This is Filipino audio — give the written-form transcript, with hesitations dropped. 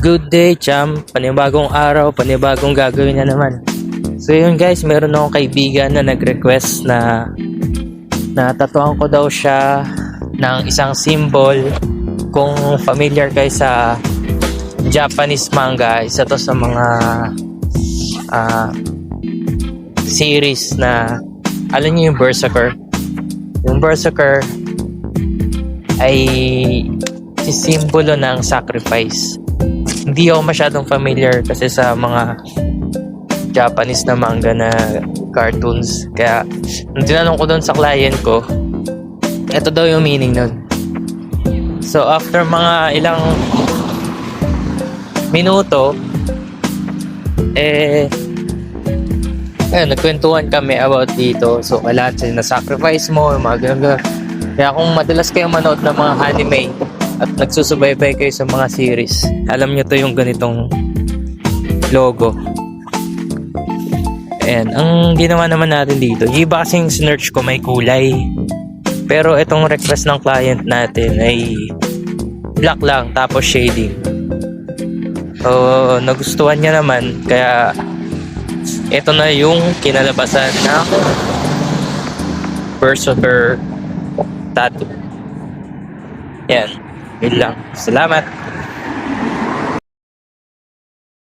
Good day, cham. Panibagong araw, panibagong gagawin na naman. So yun guys, meron akong kaibigan na nag-request na tatuan ko daw siya ng isang symbol. Kung familiar kayo sa Japanese manga, isa to sa mga series na alam niyo yung Berserker. Yung Berserker ay simbolo ng sacrifice. Hindi ako masyadong familiar kasi sa mga Japanese na manga na cartoons. Kaya nung tinanong ko doon sa client ko, ito daw yung meaning nun. So after mga ilang minuto, nagkwentuhan kami about dito. So kailangan na sacrifice mo, yung mga ganun. Kaya kung madalas kayo manood ng mga anime at nagsusubaybay kayo sa mga series, alam nyo to yung ganitong logo. And ang ginawa naman natin dito, yung iba kasing sinearch ko may kulay, pero itong request ng client natin ay black lang tapos shading. So nagustuhan niya naman, kaya ito na yung kinalabasan ng Berserker tattoo. Yan, yun lang. Salamat.